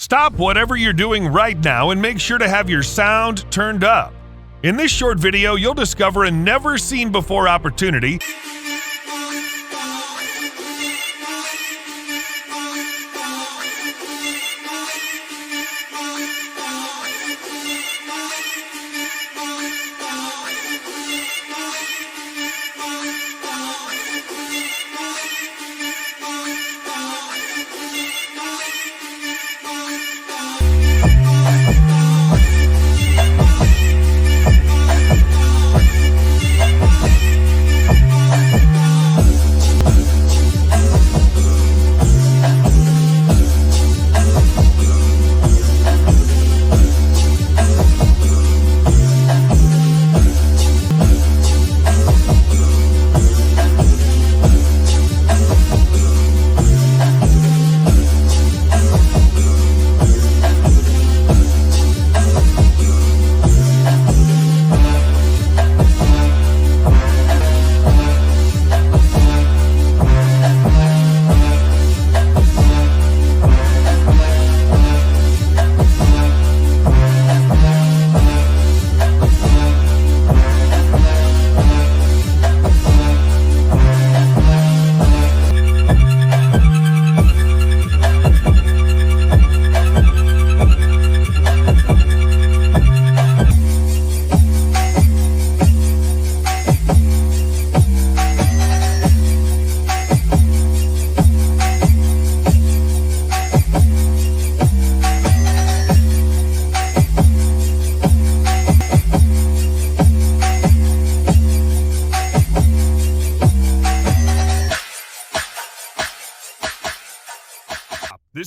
Stop whatever you're doing right now and make sure to have your sound turned up. In this short video, you'll discover a never-seen-before opportunity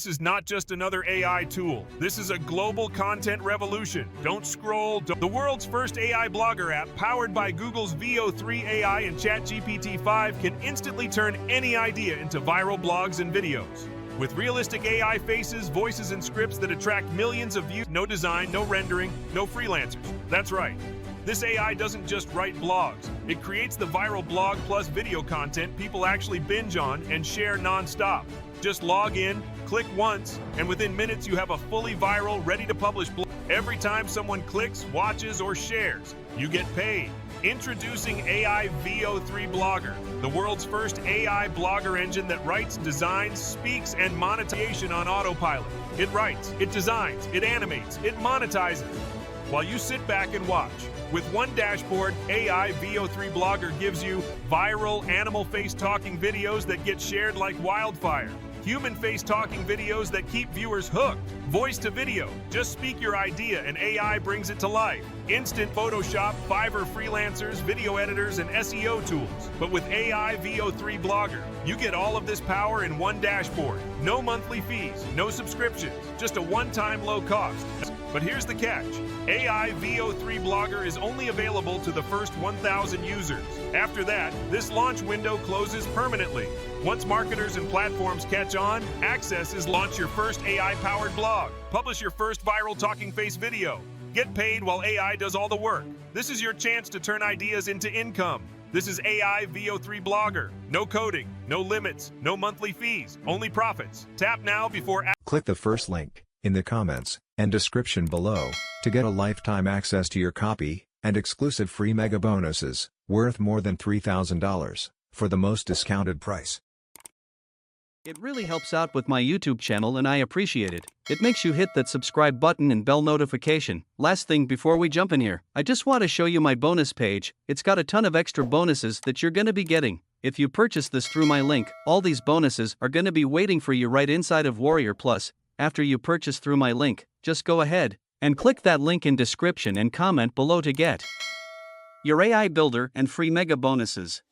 This is not just another AI tool. This is a global content revolution. Don't scroll. The world's first AI blogger app, powered by Google's VEO3 AI and ChatGPT5, can instantly turn any idea into viral blogs and videos. With realistic AI faces, voices, and scripts that attract millions of views, no design, no rendering, no freelancers. That's right. This AI doesn't just write blogs. It creates the viral blog plus video content people actually binge on and share non-stop. Just log in, click once, and within minutes you have a fully viral, ready-to-publish blog. Every time someone clicks, watches, or shares, you get paid. Introducing AI VEO3 Blogger, the world's first AI blogger engine that writes, designs, speaks, and monetization on autopilot. It writes, it designs, it animates, it monetizes, while you sit back and watch. With one dashboard, AI VEO3 Blogger gives you viral animal face talking videos that get shared like wildfire. Human face talking videos that keep viewers hooked. Voice to video. Just speak your idea and AI brings it to life. Instant Photoshop, Fiverr freelancers, video editors, and SEO tools. But with AI VEO3 Blogger, you get all of this power in one dashboard. No monthly fees, no subscriptions, just a one-time low cost. But here's the catch. AI VEO3 Blogger is only available to the first 1,000 users. After that, this launch window closes permanently. Once marketers and platforms catch on, access is launch your first AI-powered blog. Publish your first viral talking face video. Get paid while AI does all the work. This is your chance to turn ideas into income. This is AI VEO3 Blogger. No coding, no limits, no monthly fees, only profits. Tap now before... Click the first link in the comments and description below to get a lifetime access to your copy and exclusive free mega bonuses worth more than $3,000 for the most discounted price. It really helps out with my YouTube channel and I appreciate it. It makes you hit that subscribe button and bell notification. Last thing before we jump in here, I just want to show you my bonus page. It's got a ton of extra bonuses that you're gonna be getting. If you purchase this through my link, all these bonuses are gonna be waiting for you right inside of Warrior Plus. After you purchase through my link, just go ahead and click that link in description and comment below to get your AI builder and free mega bonuses.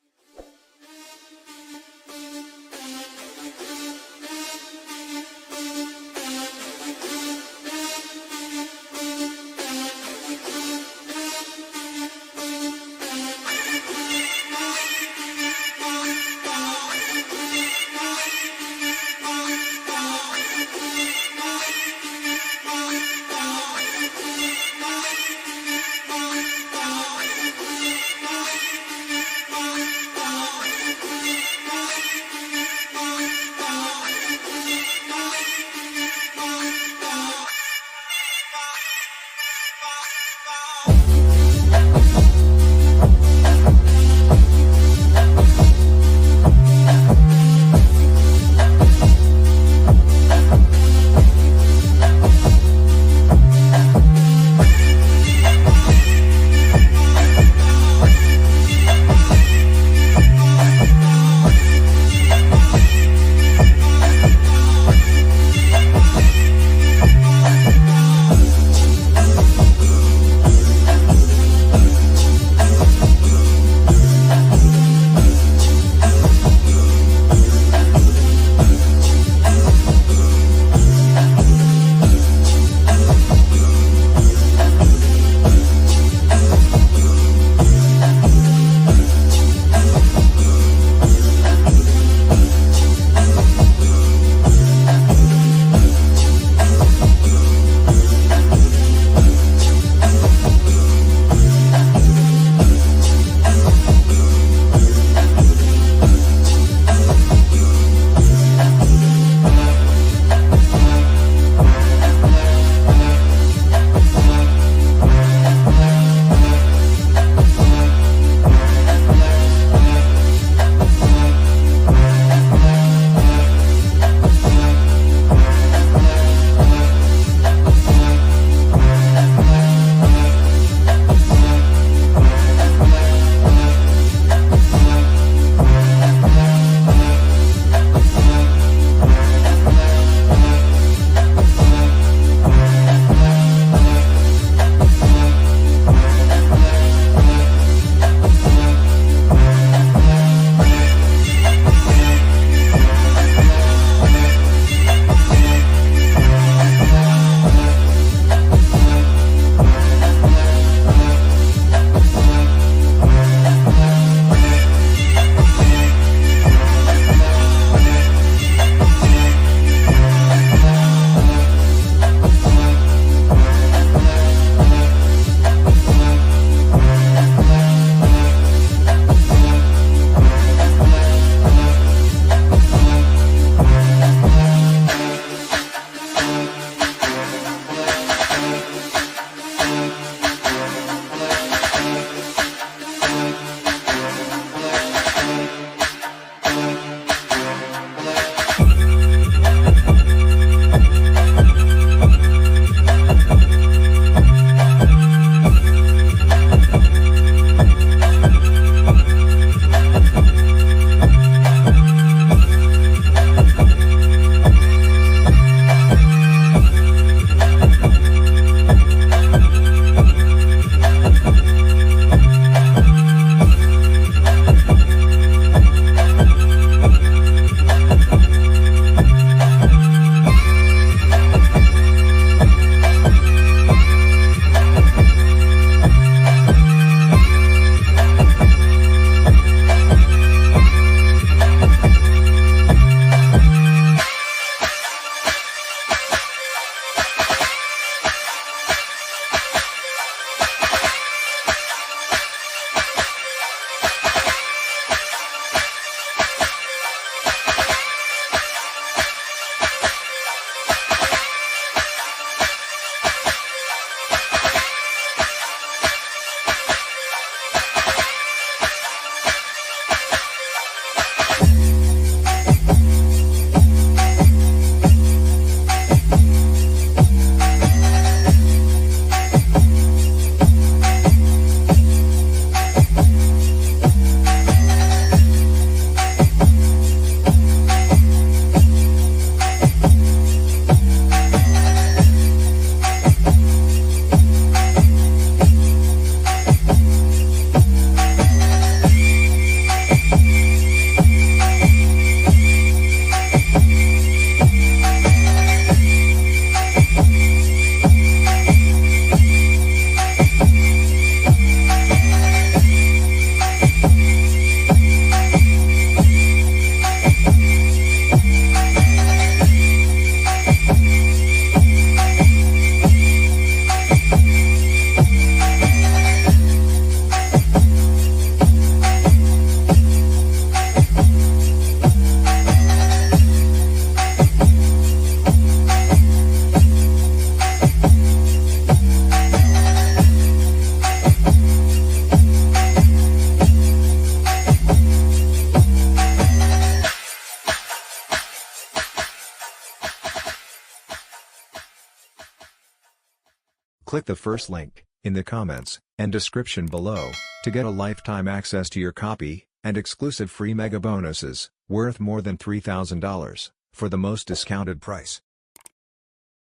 Click the first link in the comments and description below to get a lifetime access to your copy and exclusive free mega bonuses worth more than $3,000 for the most discounted price.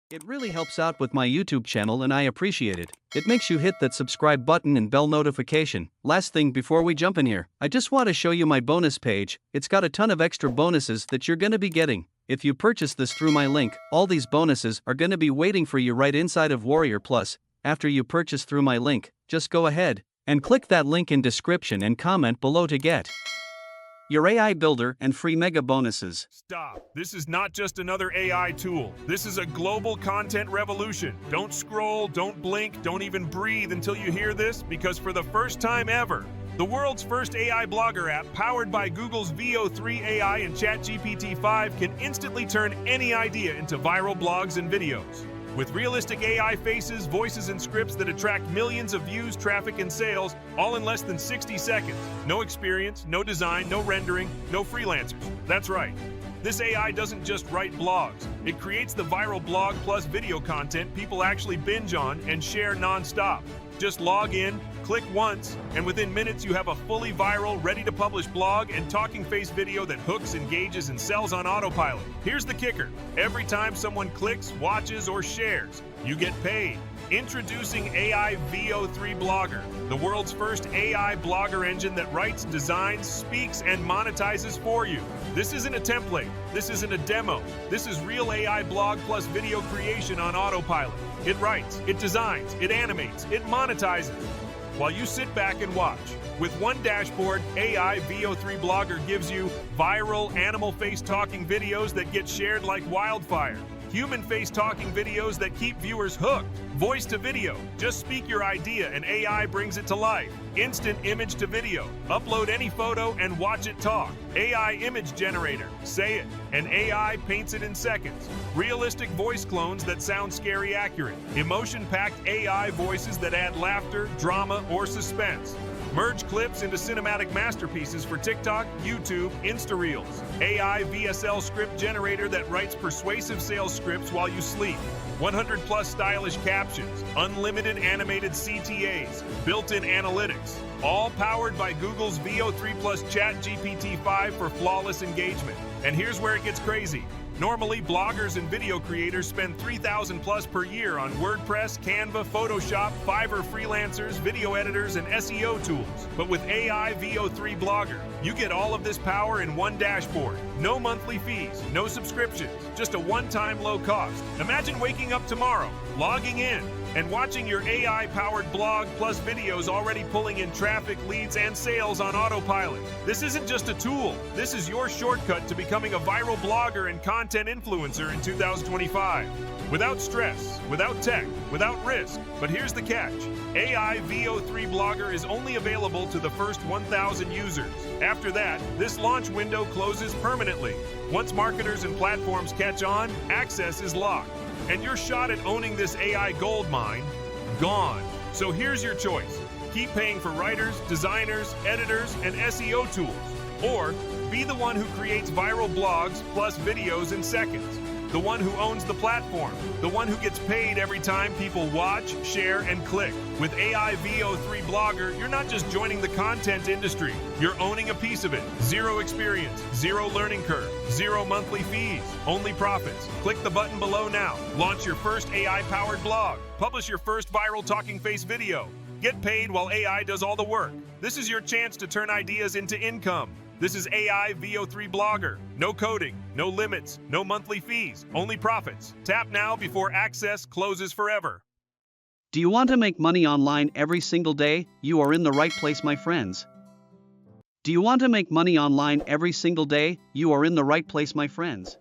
It really helps out with my YouTube channel and I appreciate it. It makes you hit that subscribe button and bell notification. Last thing before we jump in here, I just want to show you my bonus page. It's got a ton of extra bonuses that you're gonna be getting. If you purchase this through my link, all these bonuses are gonna be waiting for you right inside of Warrior Plus. After you purchase through my link, just go ahead and click that link in description and comment below to get your AI builder and free mega bonuses. Stop. This is not just another AI tool. This is a global content revolution. Don't scroll, don't blink, don't even breathe until you hear this, because for the first time ever, the world's first AI blogger app powered by Google's VEO3 AI and ChatGPT5 can instantly turn any idea into viral blogs and videos. With realistic AI faces, voices, and scripts that attract millions of views, traffic, and sales, all in less than 60 seconds. No experience, no design, no rendering, no freelancers. That's right. This AI doesn't just write blogs. It creates the viral blog plus video content people actually binge on and share non-stop. Just log in, click once, and within minutes you have a fully viral, ready-to-publish blog and talking face video that hooks, engages, and sells on autopilot. Here's the kicker. Every time someone clicks, watches, or shares, you get paid. Introducing AI VEO3 Blogger, the world's first AI blogger engine that writes, designs, speaks, and monetizes for you. This isn't a template. This isn't a demo. This is real AI blog plus video creation on autopilot. It writes, it designs, it animates, it monetizes, while you sit back and watch. With one dashboard, AI VEO3 Blogger gives you viral animal face talking videos that get shared like wildfire. Human face talking videos that keep viewers hooked. Voice to video. Just speak your idea and AI brings it to life. Instant image to video. Upload any photo and watch it talk. AI image generator. Say it, and AI paints it in seconds. Realistic voice clones that sound scary accurate. Emotion-packed AI voices that add laughter, drama, or suspense. Merge clips into cinematic masterpieces for TikTok, YouTube, Insta Reels. AI VSL script generator that writes persuasive sales scripts while you sleep. 100+ stylish captions, unlimited animated CTAs, built-in analytics, all powered by Google's VEO3 plus ChatGPT5 for flawless engagement. And here's where it gets crazy. Normally, bloggers and video creators spend $3,000+ per year on WordPress, Canva, Photoshop, Fiverr freelancers, video editors, and SEO tools. But with AI VEO3 Blogger, you get all of this power in one dashboard. No monthly fees, no subscriptions, just a one-time low cost. Imagine waking up tomorrow, logging in, and watching your AI-powered blog plus videos already pulling in traffic, leads, and sales on autopilot. This isn't just a tool. This is your shortcut to becoming a viral blogger and content influencer in 2025. Without stress, without tech, without risk. But here's the catch. AI VEO3 Blogger is only available to the first 1,000 users. After that, this launch window closes permanently. Once marketers and platforms catch on, access is locked. And your shot at owning this AI gold mine, gone. So here's your choice. Keep paying for writers, designers, editors, and SEO tools. Or be the one who creates viral blogs plus videos in seconds. The one who owns the platform. The one who gets paid every time people watch, share, and click. With AI VEO3 Blogger, you're not just joining the content industry. You're owning a piece of it. Zero experience, zero learning curve, zero monthly fees, only profits. Click the button below now. Launch your first AI-powered blog. Publish your first viral talking face video. Get paid while AI does all the work. This is your chance to turn ideas into income. This is AI VEO3 Blogger. No coding, no limits, no monthly fees, only profits. Tap now before access closes forever. Do you want to make money online every single day? You are in the right place, my friends. Do you want to make money online every single day? You are in the right place, my friends.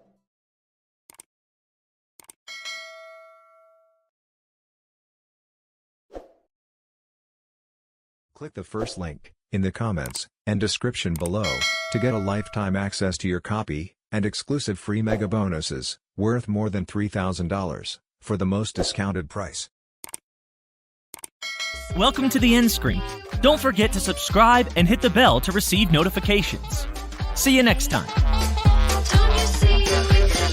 Click the first link in the comments and description below to get a lifetime access to your copy and exclusive free mega bonuses worth more than $3,000 for the most discounted price. Welcome to the end screen. Don't forget to subscribe and hit the bell to receive notifications. See you next time.